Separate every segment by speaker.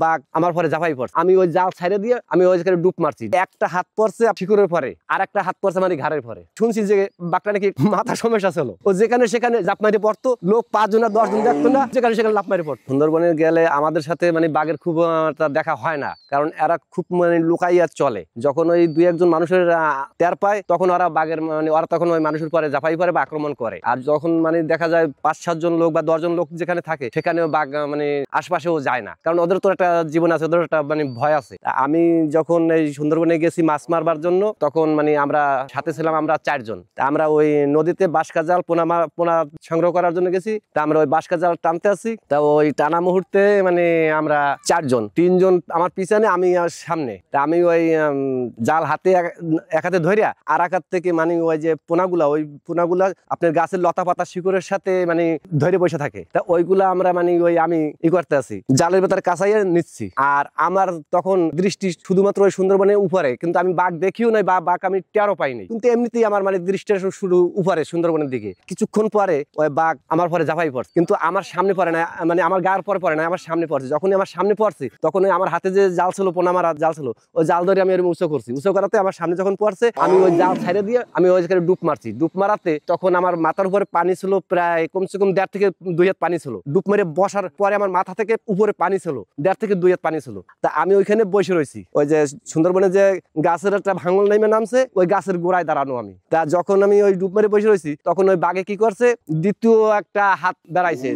Speaker 1: বাঘ আমার পরে ঝাঁপাই পড়ছে। আমি ওই জাল ছাইড়ে দিয়ে আমি ওই জায়গায় ডুব মারছি। একটা হাত পড়ছে শিকড়ের পরে, আর একটা হাত পড়ছে মানে ঘাড়ের পরে। শুনছি যে বাঘটা নাকি মাথা সমস্যা ছিল, ও যেখানে সেখানে ঝাঁপ মারি পড়তো, লোক 5 জন আর 10 জন দেখতো না, যেখানে সেখানে লাফ মারি পড়তো। সুন্দরবনে গেলে আমাদের সাথে মানে বাঘের খুব দেখা হয় না, কারণ এরা খুব মানে লুকাইয়া চলে। যখন ওই 2-1 মানুষের টের পায় তখন ওরা বাঘের মানে ওরা তখন ওই মানুষের পরে ঝাঁপাই পরে বা আক্রমণ করে। আর যখন মানে দেখা যায় 5-7 জন লোক বা 10 জন লোক যেখানে থাকে সেখানেও বাঘ মানে আশপাশেও যায় না, কারণ ওদের তো একটা জীবন আছে, ওদের একটা মানে ভয় আছে। আমি যখন এই সুন্দরবনে গেছি মাছ মারবার জন্য, তখন মানে আমরা সাথে ছিলাম আমরা 4 জন। আমরা ওই নদীতে বাঁশকা জাল পোনা সংগ্রহ করার জন্য গেছি। তা আমরা ওই বাঁশকা জাল টানতে আছি, তা ওই টানা মুহূর্তে মানে আমরা 4 জন, 3 জন আমার পিছনে, আমি আর সামনে। তা আমি ওই জাল হাতে এক হাতে ধরিয়া আর এক হাত থেকে মানে ওই যে পোনাগুলা আপনার গাছের লতা পাতা শিকড়ের সাথে মানে ধরে বসে থাকে। তা ওইগুলা আমরা মানে ওই আমি করতে আছি, জালের ভেতর কাঁচাইয়া নিচ্ছি। আর আমার তখন দৃষ্টি শুধুমাত্র ওই সুন্দরবনের উপরে, কিন্তু আমি বাঘ দেখিও নাই বা বাঘ আমি টেরও পাইনি, কিন্তু এমনিতেই আমার মানে দৃষ্টিটা শুধু উপরে সুন্দরবনের দিকে। কিছুক্ষণ পরে ওই বাঘ আমার পরে ঝাঁপাই পড়ছে, কিন্তু আমার সামনে পড়ে না, মানে আমার গায়ের পরে পড়ে না, আমার সামনে পড়ছে। যখনই আমার সামনে পড়ছে তখন ওই আমার হাতে যে জাল ছিল, পোনা মারা জাল ছিল, ওই জাল ধরে আমি উঁচু করছি। উঁচু করাতে আমার সামনে যখন পড়ছে আমি ওই জাল ছাইড়ে দিয়ে আমি ওই জায়গায় ডুব মারছি। ডুব মারাতে তখন আমার মাথার উপরে পানি ছিল প্রায় কমসে কম 1.5 থেকে 2 হাত পানি ছিল। ডুব মেরে বসার পরে আমার মাথা থেকে উপরে পানি ছিল 1.5 থেকে 2 হাত পানি ছিল। তা আমি ওইখানে বসে রয়েছি, ওই যে সুন্দরবনে যে গাছের একটা ভাঙল নেমে নামছে, ওই গাছের গোড়ায় দাঁড়ানো আমি। তা যখন আমি ওই ডুব মেরে বসে রয়েছি তখন ওই বাঘে কি করছে, দ্বিতীয় একটা হাত বেড়াইছে,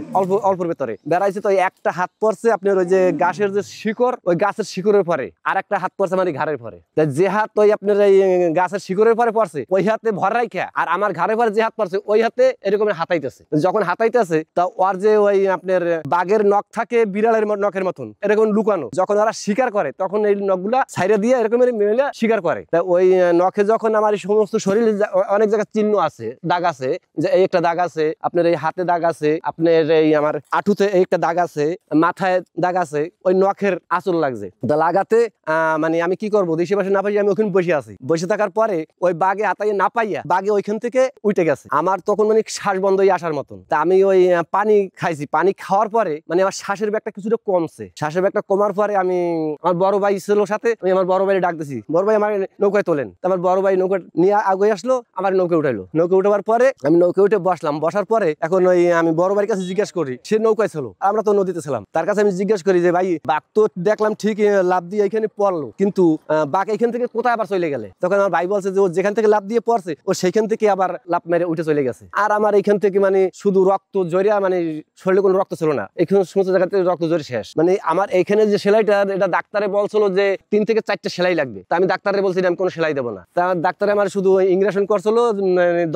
Speaker 1: অল্পর ভেতরে বেড়াইছে। তো একটা হাত পড়ছে আপনার ওই যে গাছের যে শিকড়, ওই গাছের শিকড়ের পরে, আর একটা হাত পড়ছে মানে ঘাড়ের পরে। যে হাত ওই আপনার এই গাছের শিকড়ের পরে পড়ছে ওই হাতে ভর রাইখা, আর আমার ঘাড়ের পরে যে হাত পড়ছে ওই হাতে এরকম হাতাইতেছে। যখন হাতাইতেছে তা ওর যে ওই আপনার বাঘের নখ থাকে বিড়ালের নখের মতন এরকম লুকানো, যখন ওরা শিকার করে তখন এই নখগুলা ছাইড়ে দিয়ে এরকম মিলে শিকার করে। তা ওই নখে যখন আমার সমস্ত শরীরে অনেক জায়গায় চিহ্ন আছে, দাগ আছে, যে এই একটা দাগ আছে, আপনার এই হাতে দাগ আছে, আপনার এই আমার আঁটুতে এই একটা দাগ আছে, মাথায় দাগ আছে, ওই নখের আঁচল লাগছে। তা লাগাতে মানে আমি কি করবো, দেশে পাশে না পাই, আমি ওখানে বসে আছি। বসে থাকার পরে ওই বাঘে হাতাইয়ে না পাইয়া বাঘে ওইখান থেকে উঠে গেছে। আমার তখন মানে শ্বাস বন্ধ হয়ে আসার মতন। তা আমি ওই পানি খাইছি, পানি খাওয়ার পরে মানে আমার শ্বাসের ব্যাগটা কিছুটা কমছে। শ্বাসের ব্যাগটা কমার পরে আমি আমার বড় ভাই ছিল সাথে, আমি আমার বড় ভাই ডাক দিছি, বড় ভাই আমার নৌকায় তোলেন। আমার বড় ভাই নৌকা নিয়ে আগে আসলো, আমার নৌকা উঠাইলো। নৌকা উঠাবার পরে আমি নৌকা উঠে বসলাম। বসার পরে এখন ওই আমি বড় ভাইয়ের কাছে জিজ্ঞাসা করি, সে নৌকায় ছিল, আমরা তো নদীতে ছিলাম। তার কাছে আমি জিজ্ঞাসা করি যে ভাই বাঘ তো দেখলাম ঠিক লাফ দিয়ে এখানে পড়লো, কিন্তু বাঘ এখান থেকে কোথায় আবার চলে গেলে? তখন আমার ভাই বলছে যে ও যেখান থেকে লাফ দিয়ে পড়ছে ও সেইখান থেকে আবার লাফ মেরে উঠে চলে গেছে। আর আমার এখান থেকে মানে শুধু রক্ত জড়িয়া, মানে শরীরে কোনো রক্ত ছিল না, এখানে সমস্ত জায়গা থেকে রক্ত জড়ি শেষ। মানে আমার এখানে যে সেলাইটা, এটা ডাক্তারে বলছিল যে 3 থেকে 4টা সেলাই লাগবে। তা আমি ডাক্তারে বলছি আমি কোনো সেলাই দেবো না। তা ডাক্তারে আমার শুধু ইঞ্জেকশন করছিল,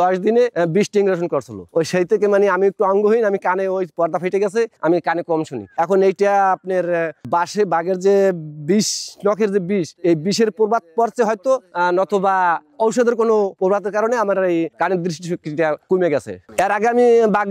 Speaker 1: 10 দিনে 20টা ইঞ্জেকশন করছিল। ওই সেই থেকে মানে আমি একটু অঙ্গহীন, আমি কানে ওই পর্দা ফেটে গেছে, আমি কানে কম শুনি। এখন এইটা আপনার বাসে বাঘের যে বিষ, নখের যে বিষ, এই বিষের প্রভাব পড়ছে হয়তো, নতুবা ঔষধের কোনো প্রভাবের কারণে আমার এই কানের দৃষ্টিশক্তিটা কমে গেছে। এর আগে আমি বাঘ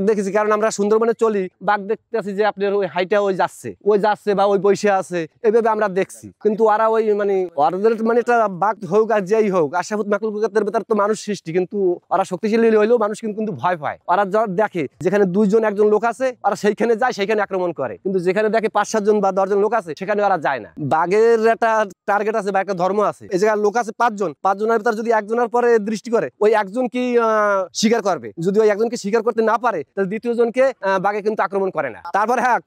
Speaker 1: দেখেছি, কারণ আমরা সুন্দরবনে চলি, বাঘ দেখতেছি যে আপনার ওই হাইটা ওই যাচ্ছে বা ওই বসে আছে, এইভাবে আমরা দেখছি। কিন্তু ওরা ওই মানে ওদের মানে একটা বাঘ হোক আর যেই হোক, আশাফুত মাকলুকাতের ভেতর তো মানুষ সৃষ্টি, কিন্তু ওরা শক্তিশালী হইলেও মানুষ কিন্তু ভয় পায়। ওরা দেখে যেখানে 2-1 লোক আছে, ওরা সেইখানে যায়, সেইখানে আক্রমণ করে। কিন্তু যেখানে দেখে 5-7 জন বা 10 জন লোক আছে সেখানে ওরা যায় না। বাঘের একটা টার্গেট আছে বা একটা ধর্ম আছে। এই জায়গায় লোক আছে 5 জন, 5 জনের ভিতর যদি 1 জনের পরে দৃষ্টি করে, ওই 1 জন কি শিকার করবে। যদি ওই 1 জনকে শিকার করতে না পারে তাহলে দ্বিতীয় জনকে বাঘে কিন্তু আক্রমণ করে না। তারপরে হ্যাঁ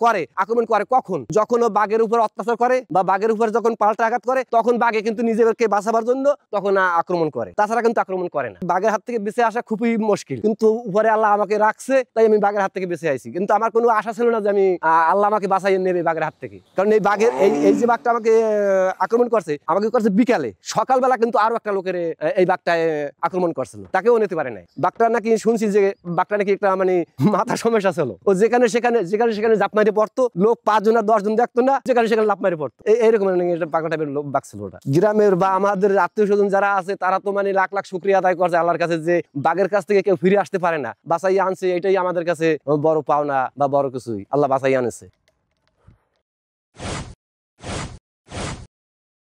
Speaker 1: আক্রমণ করে কখন, যখন ও বাঘের উপর অত্যাচার করে বা বাঘের উপর যখন পাল্টা আঘাত করে, তখন বাঘে কিন্তু নিজেকে বাঁচাবার জন্য তখন আক্রমণ করে, তাছাড়া কিন্তু আক্রমণ করে না। বাঘের হাত থেকে বেঁচে আসা খুবই মুশকিল, কিন্তু উপরে আল্লাহ আমাকে রাখছে, তাই আমি বাঘের হাত থেকে বেঁচে আইছি। কিন্তু আমার কোনো আশা ছিল না যে আমি আল্লাহ আমাকে বাঁচাইয়ে নেবে বাঘের হাত থেকে, কারণ এই বাঘের এই যে বাঘটা আমাকে আক্রমণ করছে, আমাকে করছে বিকালে। সকালবেলা কিন্তু আরো একটা লোকের এই বাঘটায় আক্রমণ করছিল, তাকেও নিতে পারে নাই। বাঘটা নাকি শুনছি যে বাঘটা নাকি একটা মানে মাথা সমস্যা ছিল, ও যেখানে সেখানে ঝাঁপ মারি পড়তো, লোক 5 জন আর 10 জন দেখতো না, যেখানে সেখানে লাফ মারি পড়তো। এইরকম পাগলা টাইপের বাঘ ছিল ওটা। গ্রামের বা আমাদের আত্মীয় স্বজন যারা আছে তারা তো মানে লাখ লাখ শুকরিয়া আদায় করছে আল্লাহর কাছে যে বাঘের কাছ থেকে কেউ ফিরে আসতে পারে না, বাঁচাই আনছে। এটাই আমাদের কাছে বড় পাওনা বা বড় কিছুই, আল্লাহ বাঁচাই আনছে।